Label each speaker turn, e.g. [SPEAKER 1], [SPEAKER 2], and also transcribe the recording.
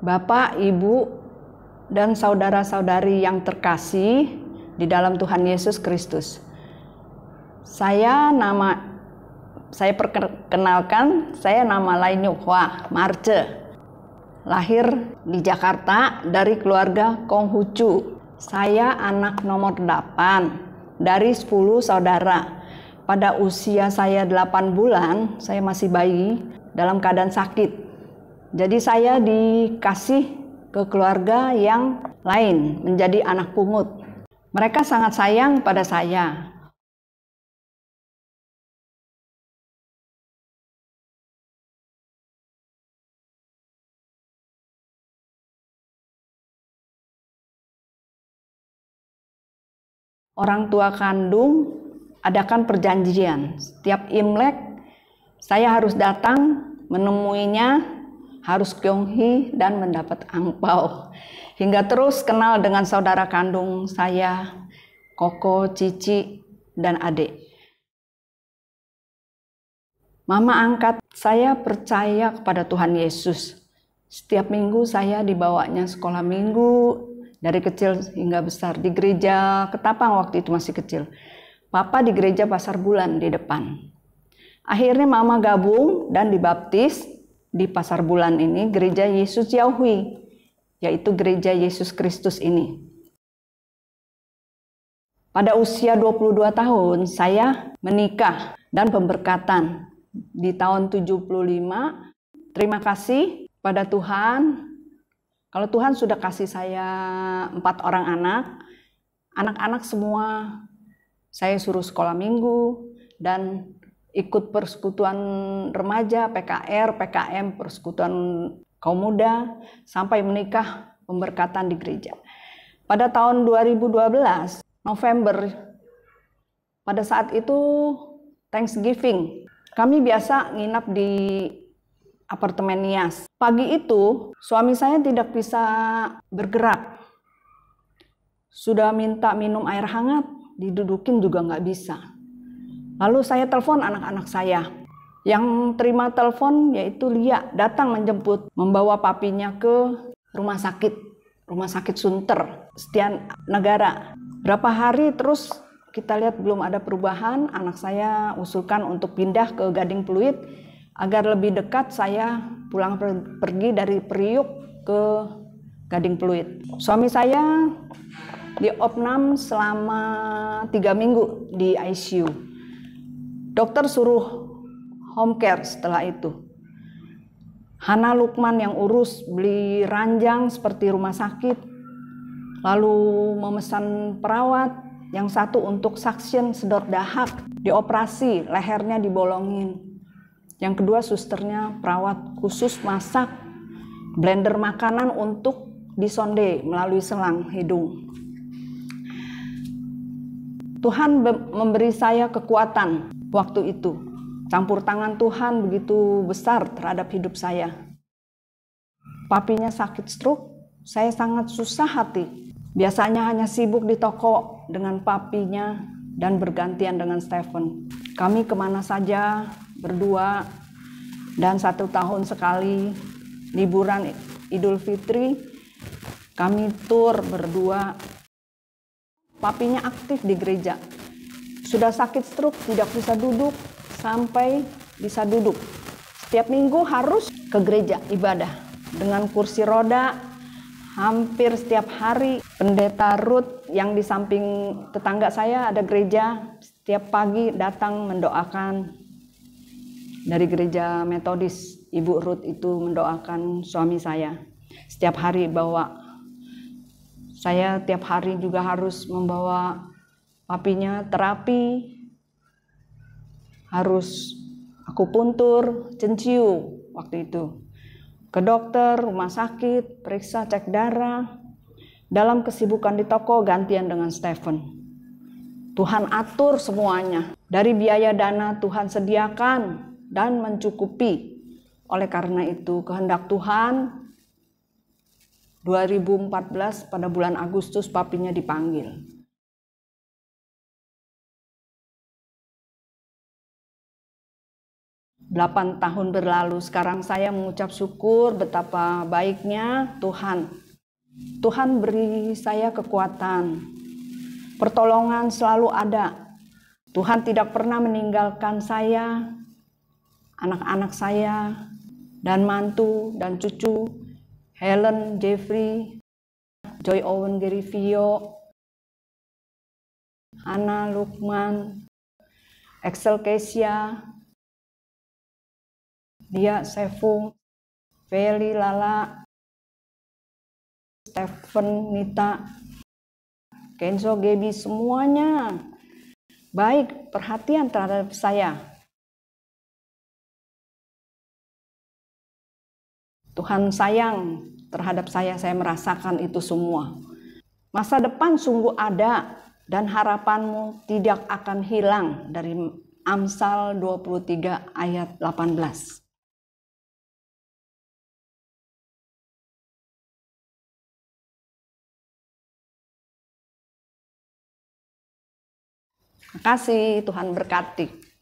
[SPEAKER 1] Bapak, Ibu, dan saudara-saudari yang terkasih di dalam Tuhan Yesus Kristus. Saya perkenalkan, saya nama Lainyuhwa Marce. Lahir di Jakarta dari keluarga Konghucu. Saya anak nomor 8 dari 10 saudara. Pada usia saya 8 bulan, saya masih bayi dalam keadaan sakit. Jadi saya dikasih ke keluarga yang lain, menjadi anak pungut. Mereka sangat sayang pada saya. Orang tua kandung adakan perjanjian. Setiap Imlek saya harus datang menemuinya, harus kyonghi dan mendapat angpau. Hingga terus kenal dengan saudara kandung saya, Koko, Cici, dan adik. Mama angkat saya percaya kepada Tuhan Yesus. Setiap minggu saya dibawanya sekolah minggu, dari kecil hingga besar, di gereja Ketapang waktu itu masih kecil. Papa di gereja Pasar Bulan di depan. Akhirnya mama gabung dan dibaptis di Pasar Bulan ini, gereja Yesus Yahui, yaitu gereja Yesus Kristus ini. Pada usia 22 tahun saya menikah dan pemberkatan di tahun 75. Terima kasih pada Tuhan. Kalau Tuhan sudah kasih saya 4 orang anak-anak semua saya suruh sekolah minggu dan ikut persekutuan remaja, PKR, PKM, persekutuan kaum muda, sampai menikah pemberkatan di gereja. Pada tahun 2012, November, pada saat itu Thanksgiving, kami biasa nginap di apartemen Nias. Pagi itu, suami saya tidak bisa bergerak. Sudah minta minum air hangat, didudukin juga nggak bisa. Lalu saya telepon anak-anak saya. Yang terima telepon yaitu Lia, datang menjemput, membawa papinya ke rumah sakit Sunter, Setia Negara. Berapa hari terus kita lihat belum ada perubahan, anak saya usulkan untuk pindah ke Gading Pluit, agar lebih dekat saya pulang pergi dari Priuk ke Gading Pluit. Suami saya di opnam selama 3 minggu di ICU. Dokter suruh home care setelah itu. Hana Lukman yang urus, beli ranjang seperti rumah sakit. Lalu memesan perawat, yang satu untuk suction sedot dahak, dioperasi, lehernya dibolongin. Yang kedua susternya perawat khusus masak, blender makanan untuk disonde melalui selang hidung. Tuhan memberi saya kekuatan waktu itu. Campur tangan Tuhan begitu besar terhadap hidup saya. Papinya sakit stroke, saya sangat susah hati. Biasanya hanya sibuk di toko dengan papinya dan bergantian dengan Stephen. Kami kemana saja berdua, dan 1 tahun sekali liburan Idul Fitri kami tur berdua. Papinya aktif di gereja. Sudah sakit stroke, tidak bisa duduk, sampai bisa duduk. Setiap minggu harus ke gereja ibadah dengan kursi roda. Hampir setiap hari pendeta Ruth yang di samping tetangga saya ada gereja, setiap pagi datang mendoakan. Dari gereja Metodis, Ibu Ruth itu mendoakan suami saya. Setiap hari bawa. Saya tiap hari juga harus membawa papinya terapi, harus akupuntur, cenciu waktu itu. Ke dokter, rumah sakit, periksa, cek darah. Dalam kesibukan di toko, gantian dengan Stephen. Tuhan atur semuanya. Dari biaya dana Tuhan sediakan dan mencukupi. Oleh karena itu, kehendak Tuhan, 2014 pada bulan Agustus papinya dipanggil. 8 tahun berlalu. Sekarang saya mengucap syukur betapa baiknya Tuhan. Tuhan beri saya kekuatan. Pertolongan selalu ada. Tuhan tidak pernah meninggalkan saya, anak-anak saya, dan mantu dan cucu, Helen, Jeffrey, Joy Owen Gerivio, Hana, Lukman, Excel Kesia, Dia Sefung, Feli, Lala, Stephen, Nita, Kenzo, Gebi, semuanya baik perhatian terhadap saya. Tuhan sayang terhadap saya merasakan itu semua. Masa depan sungguh ada dan harapanmu tidak akan hilang, dari Amsal 23 ayat 18. Terima kasih, Tuhan berkati.